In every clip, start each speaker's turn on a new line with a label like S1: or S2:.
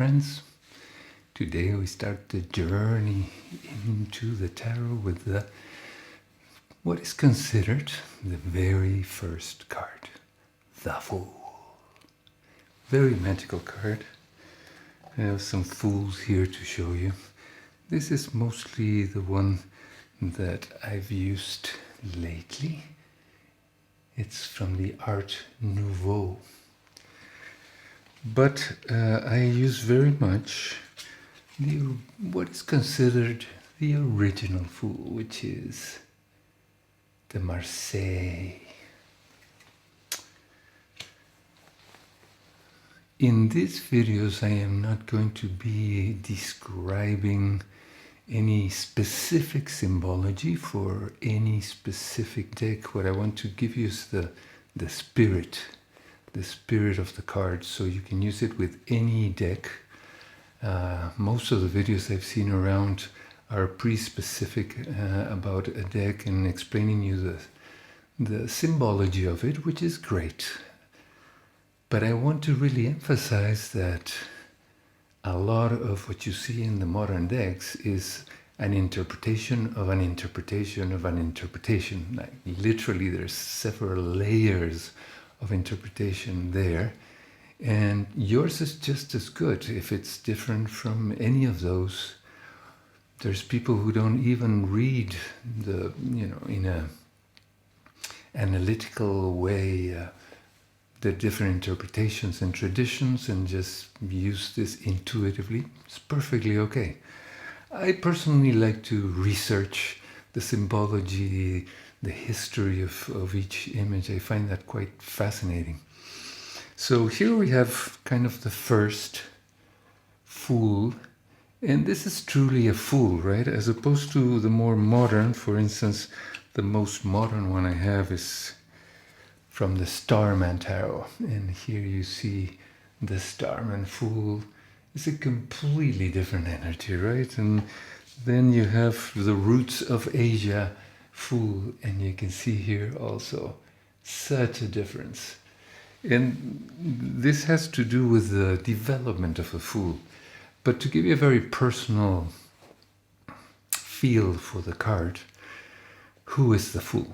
S1: friends. Today we start the journey into the tarot with what is considered the very first card, the Fool. Very magical card. I have some fools here to show you. This is mostly the one that I've used lately. It's from the Art Nouveau. But I use very much what is considered the original Fool, which is the Marseille. In these videos I am not going to be describing any specific symbology for any specific deck. What I want to give you is the spirit of the card, so you can use it with any deck. Most of the videos I've seen around are pre-specific about a deck and explaining you the symbology of it, which is great. But I want to really emphasize that a lot of what you see in the modern decks is an interpretation of an interpretation of an interpretation. Like literally there's several layers of interpretation there, and yours is just as good if it's different from any of those. There's people who don't even read in a analytical way the different interpretations and traditions and just use this intuitively. It's perfectly okay. I personally like to research the symbology, the history of each image. I find that quite fascinating. So here we have kind of the first Fool, and this is truly a Fool, right? As opposed to the more modern, for instance, the most modern one I have is from the Starman Tarot, and here you see the Starman Fool. It's a completely different energy, right? And then you have the Roots of Asia Fool, and you can see here also such a difference. And this has to do with the development of a Fool. But to give you a very personal feel for the card, who is the Fool?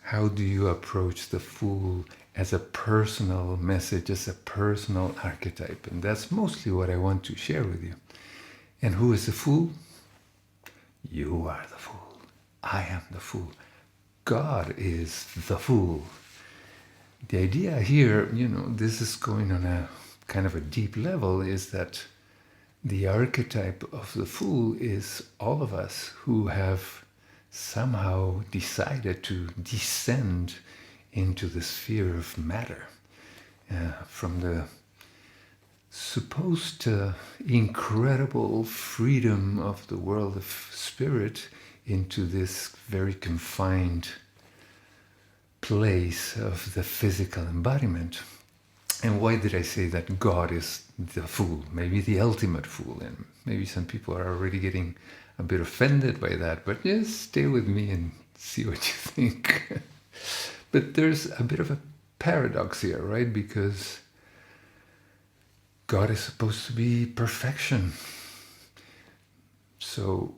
S1: How do you approach the Fool as a personal message, as a personal archetype? And that's mostly what I want to share with you. And who is the Fool? You are the Fool. I am the Fool. God is the Fool. The idea here, this is going on a kind of a deep level, is that the archetype of the Fool is all of us who have somehow decided to descend into the sphere of matter, from the supposed incredible freedom of the world of spirit into this very confined place of the physical embodiment. And why did I say that God is the Fool, maybe the ultimate Fool? And maybe some people are already getting a bit offended by that, but just stay with me and see what you think. But there's a bit of a paradox here, right? Because God is supposed to be perfection. So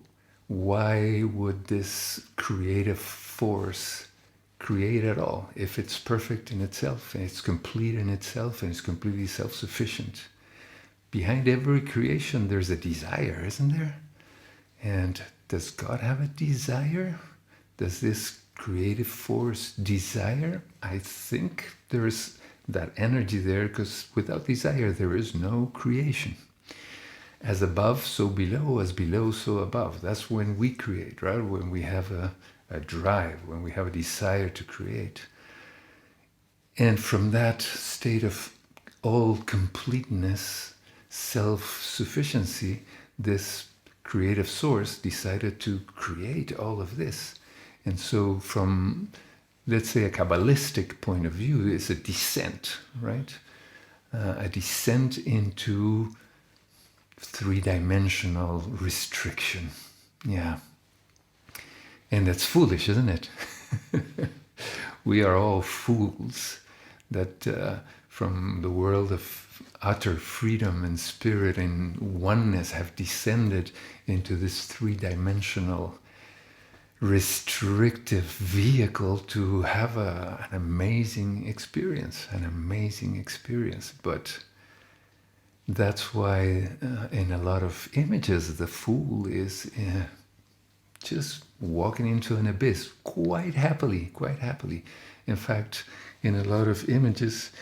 S1: why would this creative force create at all if it's perfect in itself and it's complete in itself and it's completely self-sufficient? Behind every creation there's a desire, isn't there? And does God have a desire? Does this creative force desire? I think there is that energy there, because without desire there is no creation. As above, so below, as below, so above. That's when we create, right? When we have a drive, when we have a desire to create. And from that state of all completeness, self-sufficiency, this creative source decided to create all of this. And so from, let's say, a Kabbalistic point of view, it's a descent, right? A descent into three-dimensional restriction. Yeah. And that's foolish, isn't it? We are all fools that from the world of utter freedom and spirit and oneness have descended into this three-dimensional restrictive vehicle to have an amazing experience, But that's why in a lot of images, the fool is just walking into an abyss quite happily. In fact, in a lot of images,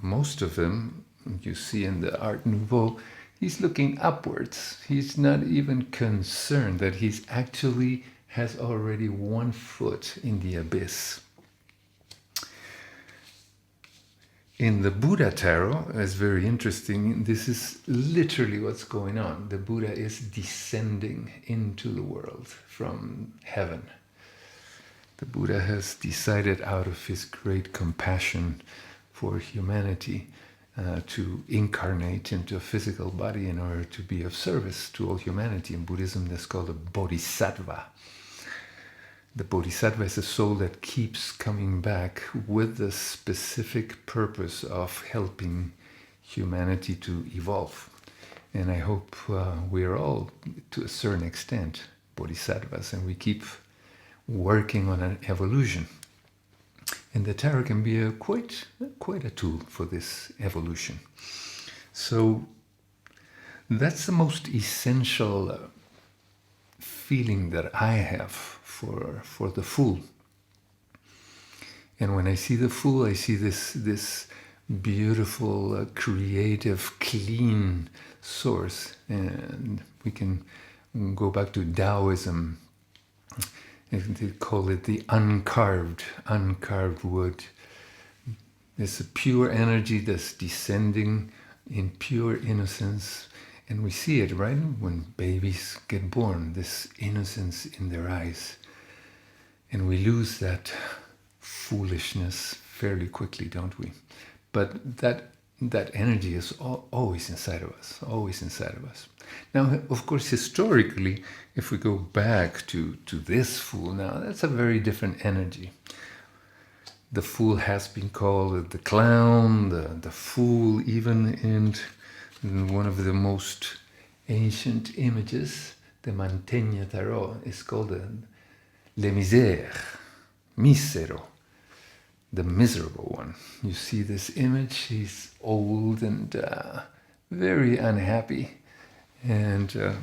S1: most of them, you see in the Art Nouveau, he's looking upwards. He's not even concerned that he's actually has already one foot in the abyss. In the Buddha Tarot, it's very interesting. This is literally what's going on. The Buddha is descending into the world from heaven. The Buddha has decided out of his great compassion for humanity to incarnate into a physical body in order to be of service to all humanity. In Buddhism, that's called a Bodhisattva. The Bodhisattva is a soul that keeps coming back with the specific purpose of helping humanity to evolve. And I hope we are all, to a certain extent, Bodhisattvas, and we keep working on an evolution. And the tarot can be quite a tool for this evolution. So that's the most essential feeling that I have for the Fool. And when I see the Fool, I see this beautiful, creative, clean source. And we can go back to Taoism. They call it the uncarved wood. There's a pure energy that's descending in pure innocence. And we see it, right? When babies get born, this innocence in their eyes. And we lose that foolishness fairly quickly, don't we? But that energy is always inside of us, Now, of course, historically, if we go back to this Fool now, that's a very different energy. The Fool has been called the clown, the Fool, even in one of the most ancient images, the Mantegna Tarot, is called Le Misère, Misero, the miserable one. You see this image, he's old and very unhappy. And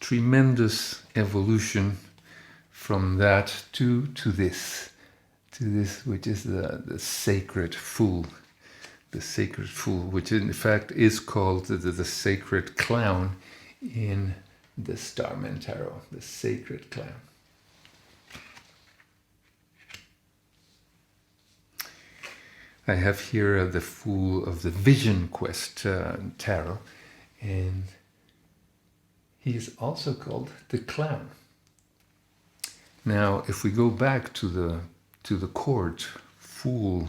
S1: tremendous evolution from that to this, which is the sacred Fool. The sacred Fool, which in fact is called the sacred clown in the Starman Tarot, the sacred clown. I have here the Fool of the Vision Quest Tarot, and he is also called the clown. Now, if we go back to the court Fool,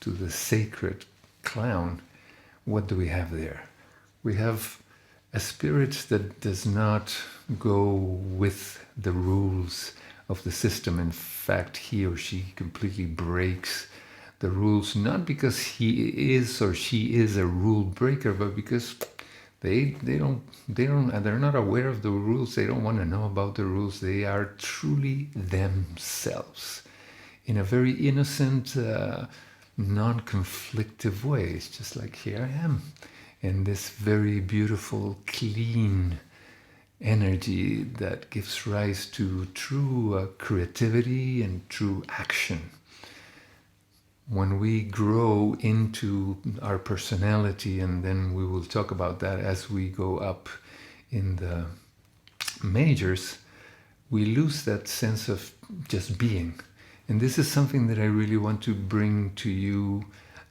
S1: to the sacred clown, what do we have there? We have a spirit that does not go with the rules of the system. In fact, he or she completely breaks the rules, not because he is or she is a rule breaker, but because they're not aware of the rules. They don't want to know about the rules. They are truly themselves in a very innocent, non-conflictive way. It's just like, here I am, in this very beautiful, clean energy that gives rise to true creativity and true action. When we grow into our personality, and then we will talk about that as we go up in the majors, we lose that sense of just being. And this is something that I really want to bring to you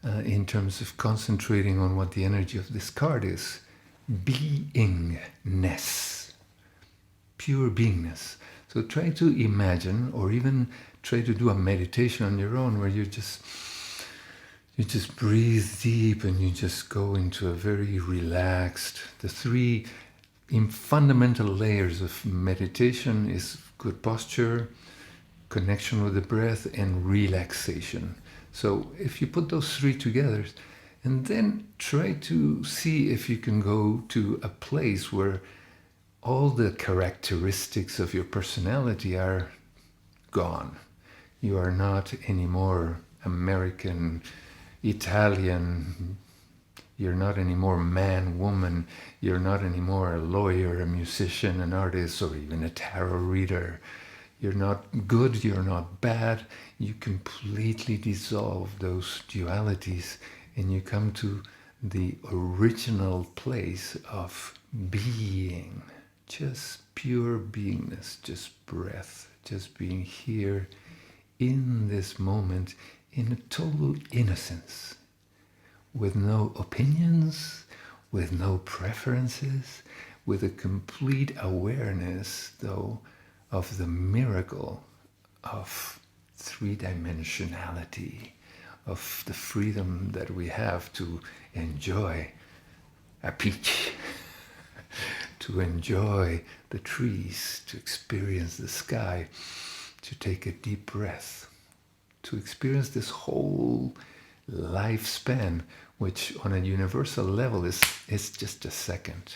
S1: in terms of concentrating on what the energy of this card is. Beingness. Pure beingness. So try to imagine, or even try to do a meditation on your own where you just breathe deep and you just go into a very relaxed. The three fundamental layers of meditation is good posture, connection with the breath, and relaxation. So if you put those three together, and then try to see if you can go to a place where all the characteristics of your personality are gone. You are not anymore American, Italian. You're not anymore man, woman. You're not anymore a lawyer, a musician, an artist, or even a tarot reader. You're not good, you're not bad. You completely dissolve those dualities and you come to the original place of being. Just pure beingness, just breath, just being here in this moment in a total innocence, with no opinions, with no preferences, with a complete awareness, though, of the miracle of three-dimensionality, of the freedom that we have to enjoy a peach, to enjoy the trees, to experience the sky, to take a deep breath, to experience this whole lifespan, which on a universal level is just a second,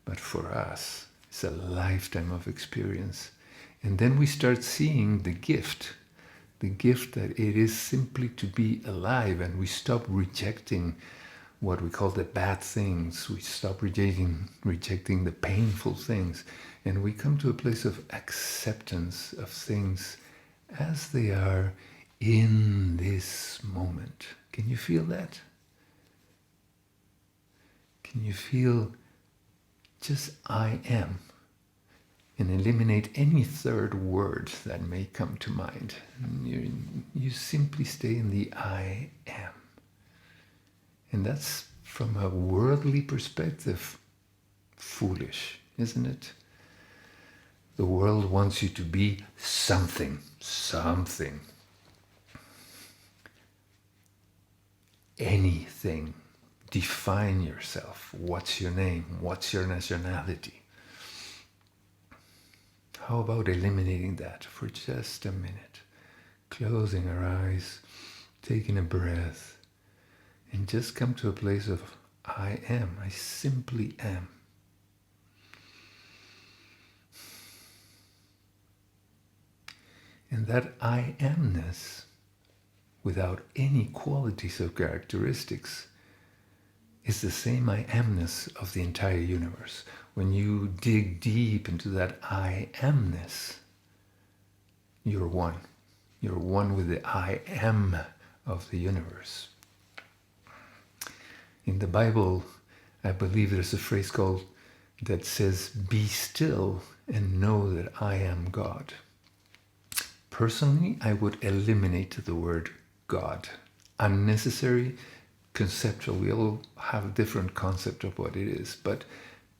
S1: but for us it's a lifetime of experience. And then we start seeing the gift that it is simply to be alive, and we stop rejecting what we call the bad things. We stop rejecting the painful things, and we come to a place of acceptance of things as they are in this moment. Can you feel that? Can you feel just I am? And eliminate any third word that may come to mind. You simply stay in the I am. And that's, from a worldly perspective, foolish, isn't it? The world wants you to be something. Anything. Define yourself. What's your name? What's your nationality? How about eliminating that for just a minute? Closing our eyes, taking a breath, and just come to a place of I am. I simply am. And that I amness, without any qualities or characteristics, is the same I amness of the entire universe. When you dig deep into that I amness, you're one. You're one with the I am of the universe. In the Bible, I believe there's a phrase that says, "Be still and know that I am God." Personally, I would eliminate the word God. Unnecessary, conceptual. We all have a different concept of what it is, but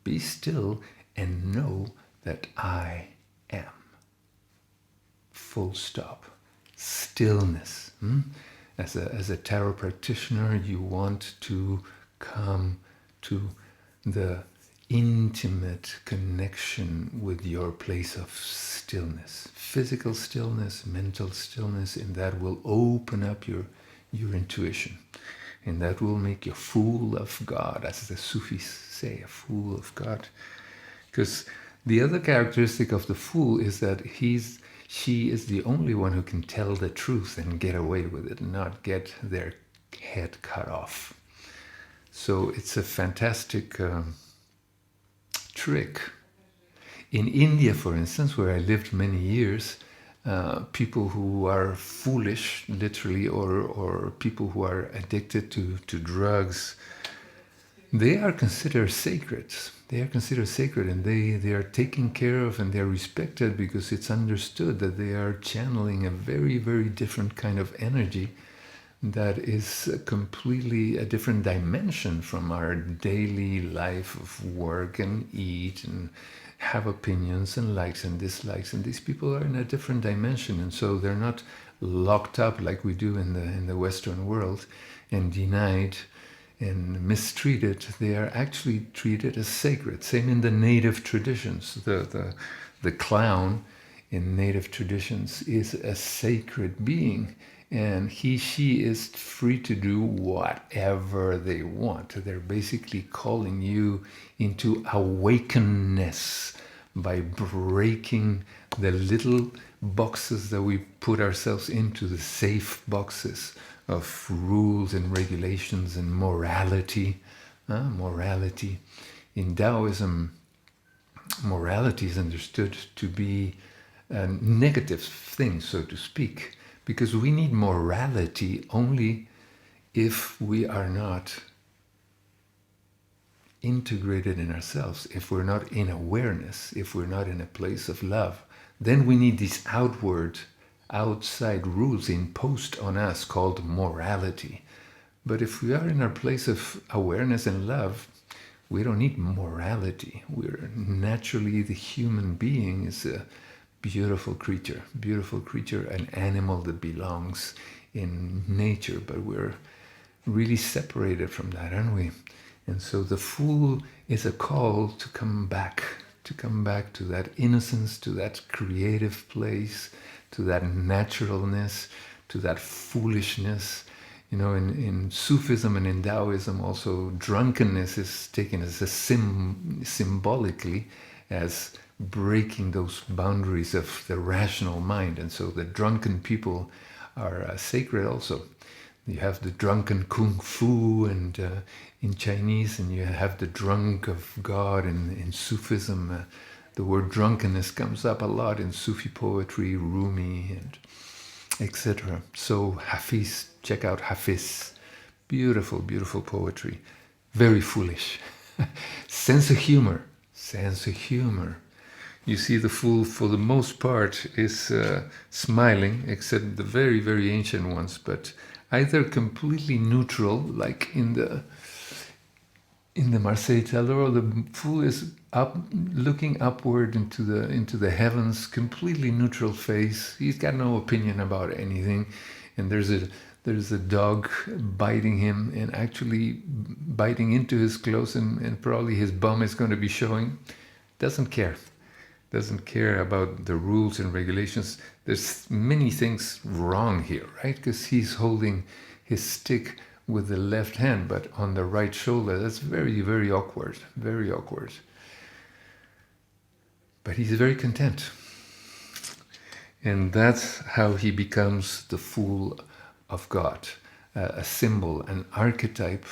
S1: be still and know that I am. Full stop. Stillness. As a tarot practitioner, you want to come to the intimate connection with your place of stillness. Physical stillness, mental stillness, and that will open up your intuition. And that will make you a fool of God, as the Sufis say, a fool of God. Because the other characteristic of the fool is that she is the only one who can tell the truth and get away with it, and not get their head cut off. So it's a fantastic trick. In India, for instance, where I lived many years, people who are foolish, literally, or people who are addicted to drugs, they are considered sacred. They are considered sacred, and they are taken care of, and they are respected because it's understood that they are channeling a very, very different kind of energy that is completely a different dimension from our daily life of work and eat and have opinions and likes and dislikes. And these people are in a different dimension, and so they're not locked up like we do in the Western world and denied and mistreated. They are actually treated as sacred. Same in the native traditions. The clown in native traditions is a sacred being, and she is free to do whatever they want. They're basically calling you into awakeness by breaking the little boxes that we put ourselves into, the safe boxes of rules and regulations and morality. Morality. In Taoism, morality is understood to be a negative thing, so to speak, because we need morality only if we are not integrated in ourselves, if we're not in awareness, if we're not in a place of love. Then we need these outside rules imposed on us called morality. But if we are in our place of awareness and love, we don't need morality. We're naturally, the human being is a beautiful creature, an animal that belongs in nature, but we're really separated from that, aren't we? And so the Fool is a call to come back to that innocence, to that creative place, to that naturalness, to that foolishness. You know, in Sufism and in Taoism also, drunkenness is taken as a symbolically as breaking those boundaries of the rational mind. And so the drunken people are sacred also. You have the drunken kung fu and in Chinese, and you have the drunk of God in Sufism. The word drunkenness comes up a lot in Sufi poetry, Rumi, and etc. So Hafiz, check out Hafiz. Beautiful, beautiful poetry. Very foolish. Sense of humor. You see the Fool, for the most part, is smiling, except the very, very ancient ones, but either completely neutral, like in the Marseille Teller, or the Fool is looking upward into the heavens, completely neutral face. He's got no opinion about anything, and there's a dog biting him, and actually biting into his clothes, and probably his bum is going to be showing. Doesn't care about the rules and regulations. There's many things wrong here, right? Because he's holding his stick with the left hand, but on the right shoulder. That's very, very awkward, very awkward. But he's very content. And that's how he becomes the Fool of God, a symbol, an archetype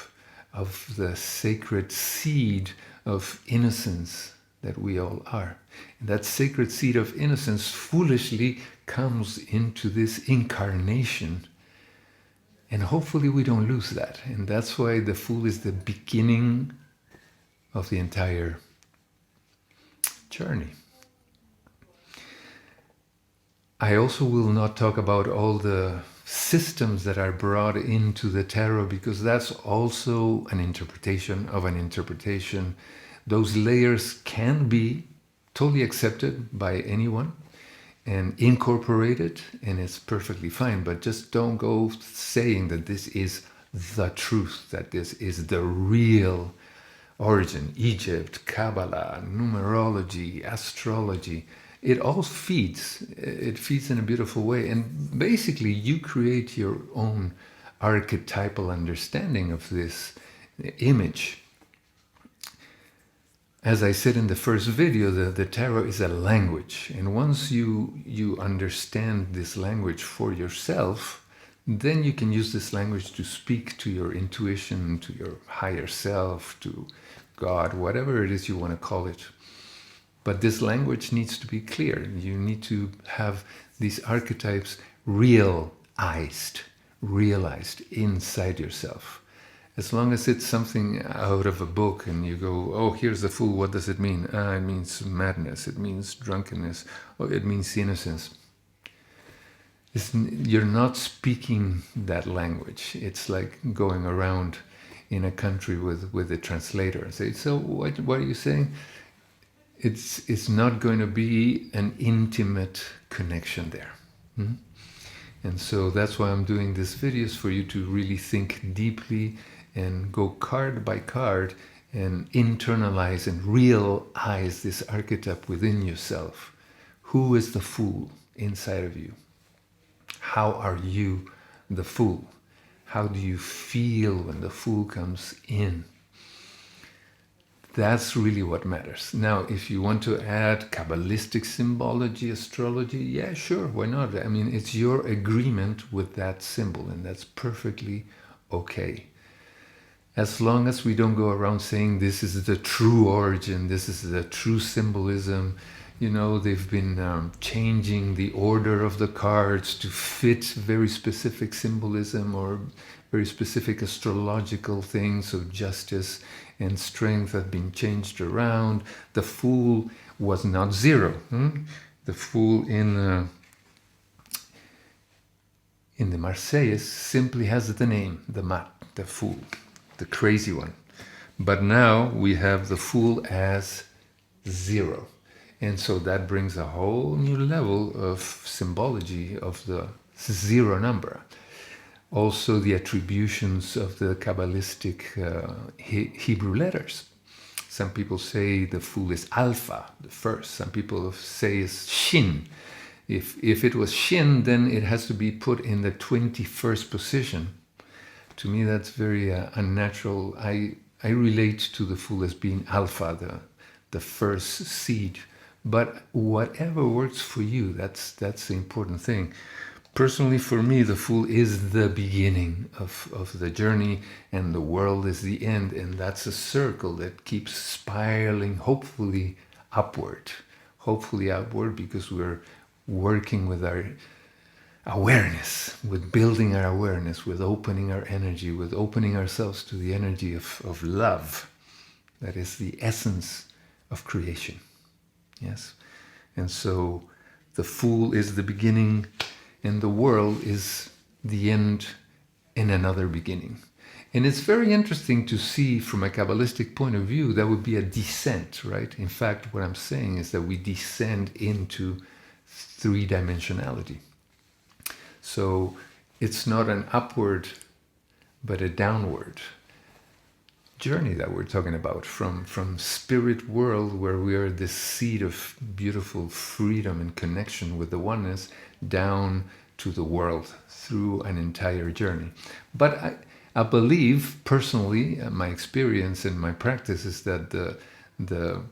S1: of the sacred seed of innocence that we all are. And that sacred seed of innocence foolishly comes into this incarnation. And hopefully we don't lose that. And that's why the Fool is the beginning of the entire journey. I also will not talk about all the systems that are brought into the tarot, because that's also an interpretation of an interpretation. Those layers can be totally accepted by anyone and incorporated, and it's perfectly fine. But just don't go saying that this is the truth, that this is the real origin. Egypt, Kabbalah, numerology, astrology, it all feeds. It feeds in a beautiful way. And basically you create your own archetypal understanding of this image. As I said in the first video, the tarot is a language. And once you understand this language for yourself, then you can use this language to speak to your intuition, to your higher self, to God, whatever it is you want to call it. But this language needs to be clear. You need to have these archetypes realized inside yourself. As long as it's something out of a book and you go, oh, here's the Fool, what does it mean? It means madness, it means drunkenness, or it means innocence. You're not speaking that language. It's like going around in a country with a translator and say, so what are you saying? It's not going to be an intimate connection there. And so that's why I'm doing these videos, for you to really think deeply and go card by card and internalize and realize this archetype within yourself. Who is the fool inside of you? How are you the fool? How do you feel when the fool comes in? That's really what matters. Now, if you want to add Kabbalistic symbology, astrology, yeah, sure, why not? I mean, it's your agreement with that symbol, and that's perfectly okay. As long as we don't go around saying this is the true origin, this is the true symbolism. You know, they've been changing the order of the cards to fit very specific symbolism or very specific astrological things. So justice and strength have been changed around. The Fool was not zero. The Fool in the Marseillaise simply has the name, the Mat, the Fool, the crazy one. But now we have the Fool as zero. And so that brings a whole new level of symbology of the zero number. Also the attributions of the Kabbalistic Hebrew letters. Some people say the Fool is Alpha, the first. Some people say it's Shin. If it was Shin, then it has to be put in the 21st position. To me, that's very unnatural. I relate to the Fool as being Alpha, the first seed. But whatever works for you, that's the important thing. Personally, for me, the Fool is the beginning of the journey, and the world is the end. And that's a circle that keeps spiraling, hopefully upward. Hopefully upward, because we're working with our awareness, with building our awareness, with opening our energy, with opening ourselves to the energy of love. That is the essence of creation. Yes, and so the Fool is the beginning, and the world is the end and another beginning. And it's very interesting to see from a Kabbalistic point of view, that would be a descent, right? In fact, what I'm saying is that we descend into three-dimensionality. So it's not an upward, but a downward journey that we're talking about, from spirit world, where we are this seed of beautiful freedom and connection with the oneness, down to the world through an entire journey. But I believe personally, my experience and my practice is that the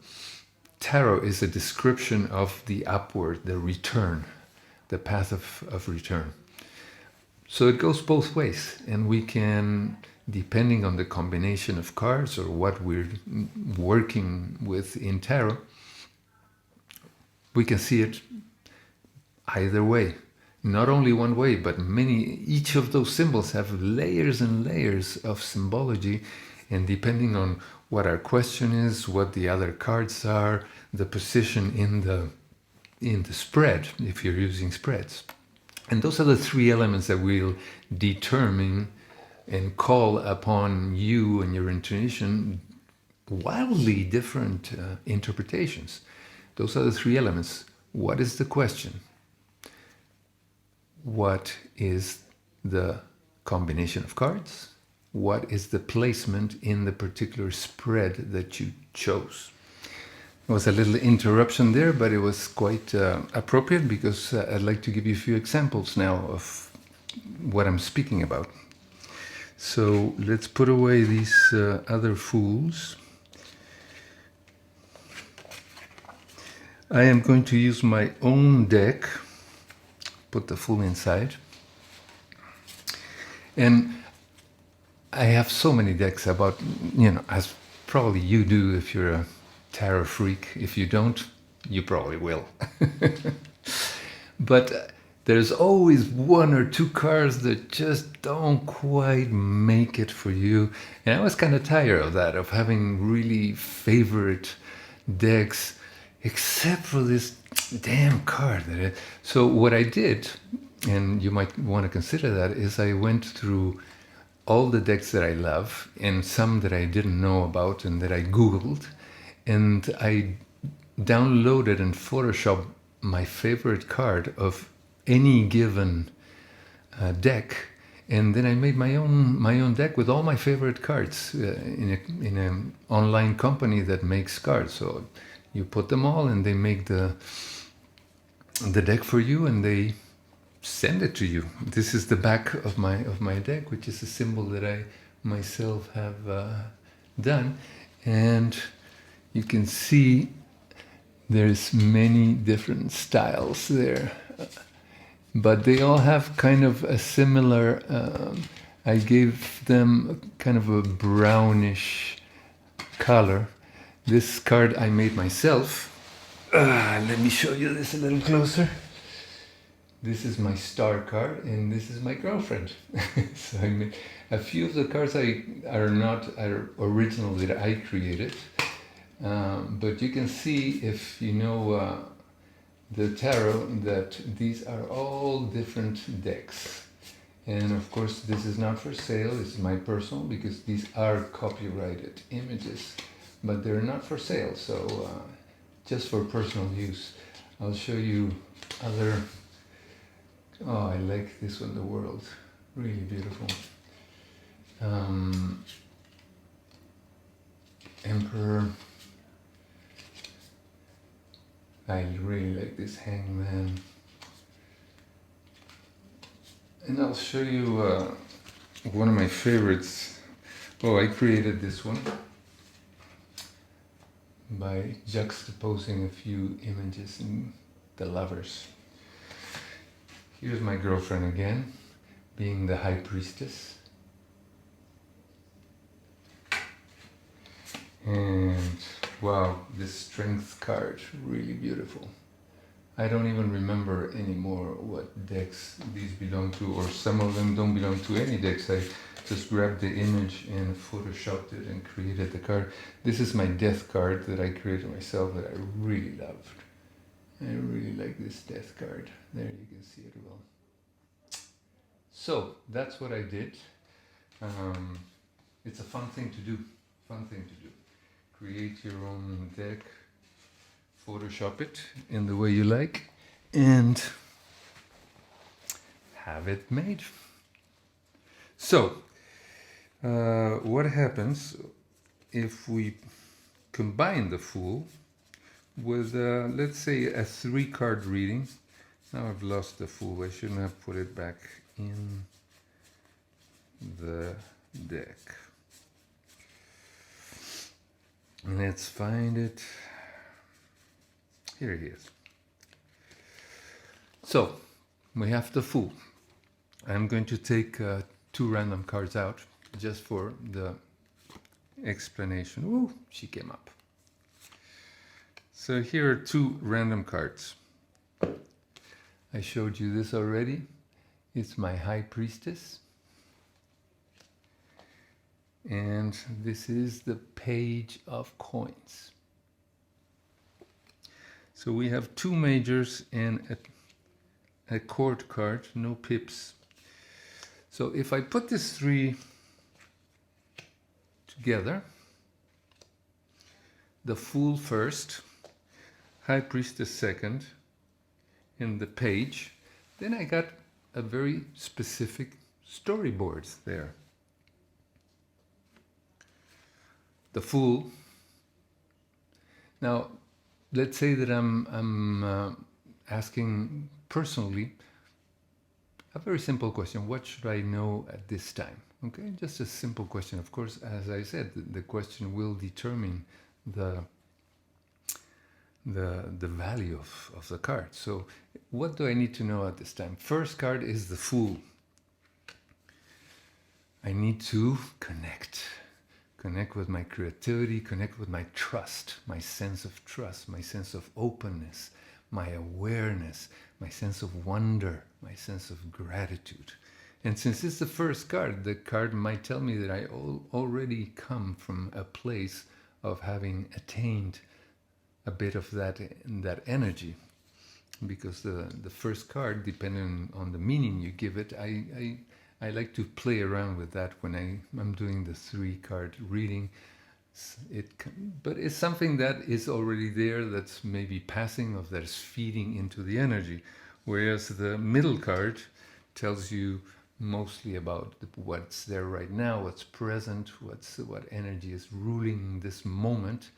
S1: tarot is a description of the upward, the return, the path of return. So it goes both ways, and we can, depending on the combination of cards or what we're working with in tarot, we can see it either way. Not only one way, but many. Each of those symbols have layers and layers of symbology, and depending on what our question is, what the other cards are, the position in the spread, if you're using spreads. And those are the three elements that will determine and call upon you and your intuition wildly different interpretations. Those are the three elements. What is the question? What is the combination of cards? What is the placement in the particular spread that you chose? There was a little interruption there, but it was quite appropriate, because I'd like to give you a few examples now of what I'm speaking about. So let's put away these other fools. I am going to use my own deck, put the Fool inside. And I have so many decks about, as probably you do if you're a tarot freak. If you don't, you probably will. But there's always one or two cards that just don't quite make it for you. And I was kind of tired of that, of having really favorite decks, except for this damn card. So what I did, and you might want to consider that, is I went through all the decks that I love, and some that I didn't know about and that I Googled, and I downloaded and photoshopped my favorite card of any given deck, and then I made my own deck with all my favorite cards in an online company that makes cards. So you put them all, and they make the the deck for you, and they send it to you. This is the back of my deck, which is a symbol that I myself have done, and you can see there's many different styles there, but they all have kind of a similar. I gave them kind of a brownish color. This card I made myself. Let me show you this a little closer. This is my star card, and this is my girlfriend. So I made a few of the cards are original that I created, but you can see, if you know the tarot, that these are all different decks. And of course, this is not for sale. This is my personal, because these are copyrighted images, but they're not for sale. So just for personal use. I'll show you other. Oh, I like this one, the world. Really beautiful. Emperor. I really like this hangman. And I'll show you one of my favorites. Oh, I created this one by juxtaposing a few images in the lovers. Here's my girlfriend again, being the high priestess. And wow, this strength card, really beautiful. I don't even remember anymore what decks these belong to, or some of them don't belong to any decks. I just grabbed the image and photoshopped it and created the card. This is my death card that I created myself that I really loved. I really like this death card. There, you can see it well. So that's what I did. It's a fun thing to do. Create your own deck, Photoshop it in the way you like, and have it made. So, what happens if we combine the Fool with, let's say, a 3-card reading? Now I've lost the Fool. I shouldn't have put it back in the deck. Let's find it. Here he is. So, we have the Fool. I'm going to take 2 random cards out just for the explanation. Ooh, she came up. So here are 2 random cards. I showed you this already. It's my High Priestess. And this is the Page of Coins. So we have 2 majors and a court card, no pips. So if I put these 3 together, the Fool first, High Priestess second, and the Page, then I got a very specific storyboard there. The Fool. Now, let's say that I'm asking personally a very simple question. What should I know at this time? Okay, just a simple question. Of course, as I said, the question will determine the value of the card. So what do I need to know at this time? First card is the Fool. I need to connect with my creativity, connect with my trust, my sense of trust, my sense of openness, my awareness, my sense of wonder, my sense of gratitude. And since it's the first card, the card might tell me that I already come from a place of having attained a bit of that energy. Because the first card, depending on the meaning you give it, I like to play around with that when I'm doing the 3-card reading. But it's something that is already there, that's maybe passing, or that's feeding into the energy. Whereas the middle card tells you mostly about what's there right now, what's present, what energy is ruling this moment.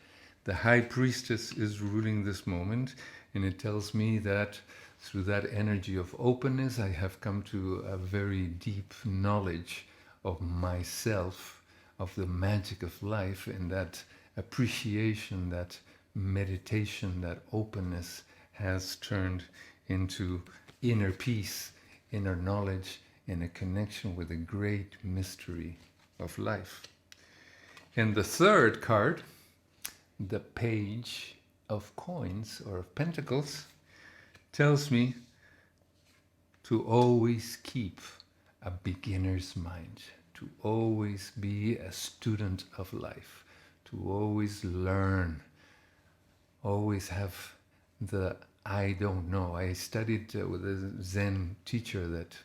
S1: The High Priestess is ruling this moment, and it tells me that Through that energy of openness, I have come to a very deep knowledge of myself, of the magic of life, and that appreciation, that meditation, that openness has turned into inner peace, inner knowledge, and a connection with the great mystery of life. And the third card, the Page of Coins or of Pentacles, tells me to always keep a beginner's mind, to always be a student of life, to always learn, always have the I don't know. I studied with a Zen teacher that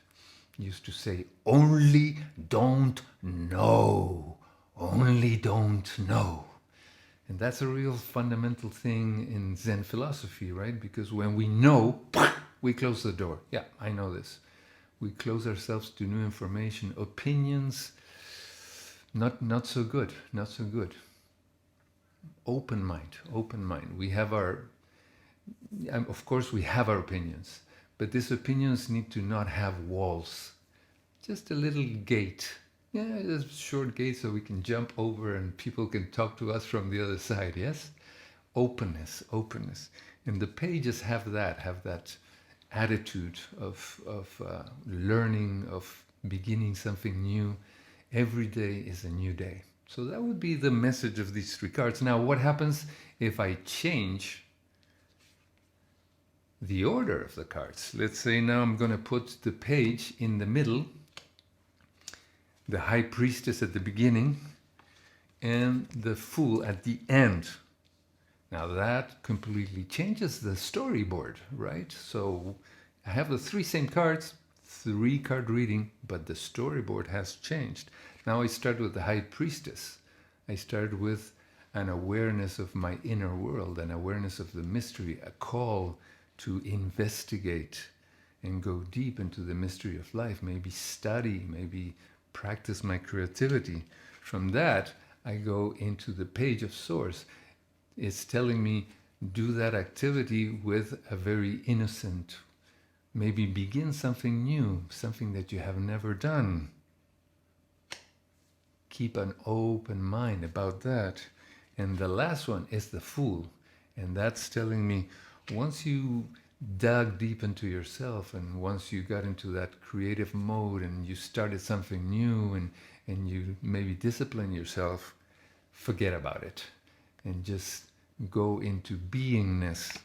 S1: used to say, only don't know, only don't know. And that's a real fundamental thing in Zen philosophy, right? Because when we know, we close the door. Yeah, I know this. We close ourselves to new information. Opinions, not so good, not so good. Open mind, open mind. We have our, of course we have our opinions, but these opinions need to not have walls. Just a little gate. Yeah, just a short gate so we can jump over and people can talk to us from the other side, yes? Openness, openness. And the pages have that attitude of learning, of beginning something new. Every day is a new day. So that would be the message of these three cards. Now, what happens if I change the order of the cards? Let's say now I'm going to put the Page in the middle, the High Priestess at the beginning, and the Fool at the end. Now that completely changes the storyboard, right? So I have the three same cards, 3 card reading, but the storyboard has changed. Now I start with the High Priestess. I start with an awareness of my inner world, an awareness of the mystery, a call to investigate and go deep into the mystery of life, maybe study, maybe practice my creativity. From that, I go into the Page of Swords. It's telling me, do that activity with a very innocent, maybe begin something new, something that you have never done. Keep an open mind about that. And the last one is the Fool. And that's telling me, once you dug deep into yourself and once you got into that creative mode and you started something new and you maybe discipline yourself, forget about it and just go into beingness.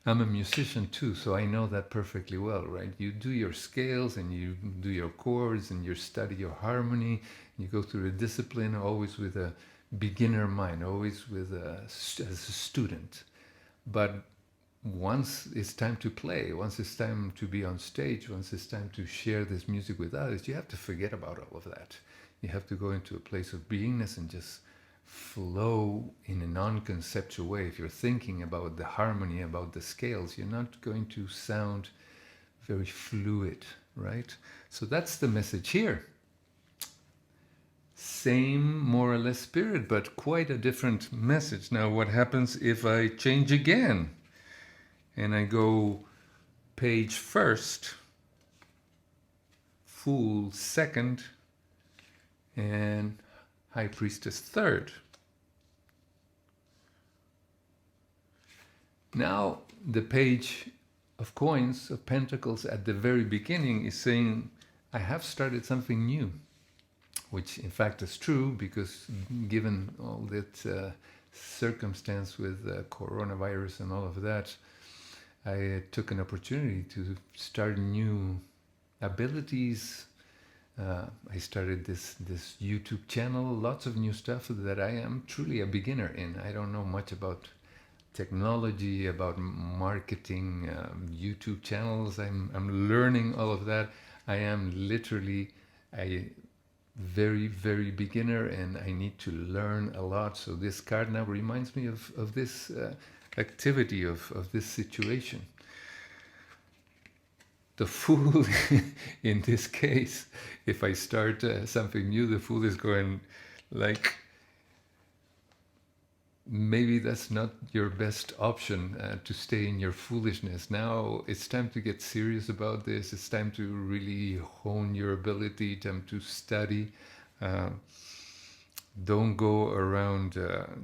S1: I'm a musician too, so I know that perfectly well, right? You do your scales and you do your chords and you study your harmony. You go through a discipline always with a beginner mind, always with as a student. But once it's time to play, once it's time to be on stage, once it's time to share this music with others, you have to forget about all of that. You have to go into a place of beingness and just flow in a non-conceptual way. If you're thinking about the harmony, about the scales, you're not going to sound very fluid, right? So that's the message here. Same more or less spirit, but quite a different message. Now, what happens if I change again? And I go Page first, Fool second, and High Priestess third. Now the Page of Coins, of Pentacles at the very beginning is saying, I have started something new, which in fact is true because given all that circumstance with coronavirus and all of that, I took an opportunity to start new abilities. I started this YouTube channel, lots of new stuff that I am truly a beginner in. I don't know much about technology, about marketing, YouTube channels. I'm learning all of that. I am literally a very, very beginner and I need to learn a lot. So this card now reminds me of this activity, of this situation. The Fool, in this case, if I start something new, the Fool is going like, maybe that's not your best option, to stay in your foolishness. Now it's time to get serious about this. It's time to really hone your ability, time to study. Uh, don't go around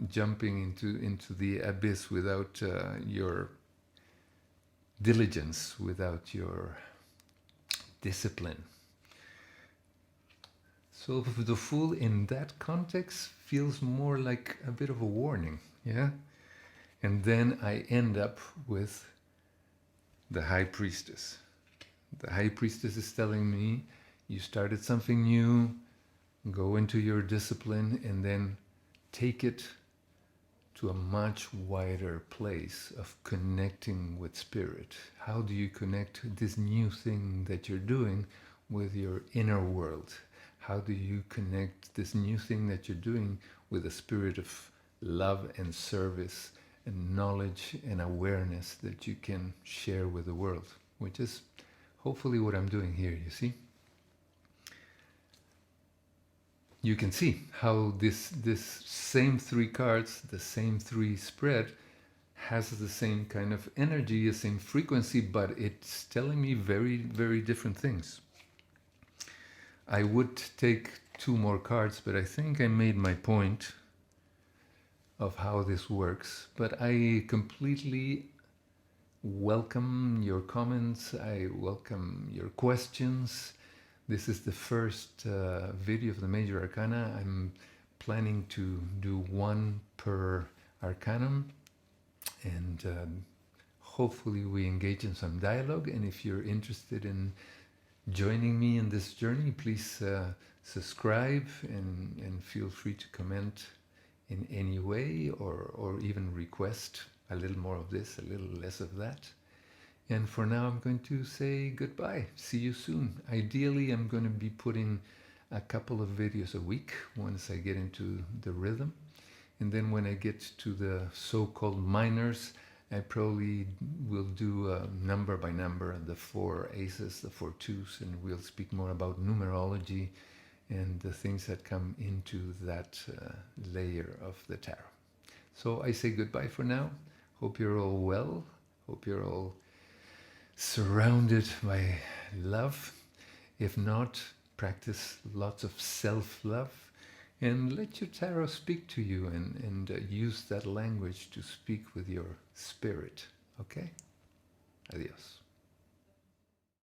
S1: jumping into the abyss without your diligence, without your discipline. So the Fool in that context feels more like a bit of a warning, yeah? And then I end up with the High Priestess. The High Priestess is telling me, you started something new, go into your discipline and then take it to a much wider place of connecting with spirit. How do you connect this new thing that you're doing with your inner world? How do you connect this new thing that you're doing with a spirit of love and service and knowledge and awareness that you can share with the world? Which is hopefully what I'm doing here, you see? You can see how this same three cards, the same three spread, has the same kind of energy, the same frequency, but it's telling me very, very different things. I would take two more cards, but I think I made my point of how this works. But I completely welcome your comments. I welcome your questions. This is the first video of the Major Arcana. I'm planning to do one per Arcanum, and hopefully we engage in some dialogue. And if you're interested in joining me in this journey, please subscribe and feel free to comment in any way, or even request a little more of this, a little less of that. And for now, I'm going to say goodbye. See you soon. Ideally, I'm going to be putting a couple of videos a week once I get into the rhythm. And then when I get to the so-called minors, I probably will do number by number, the 4 aces, the 4 twos, and we'll speak more about numerology and the things that come into that layer of the tarot. So I say goodbye for now. Hope you're all well. Hope you're all surrounded by love. If not, practice lots of self-love and let your tarot speak to you, and use that language to speak with your spirit. Okay? Adios.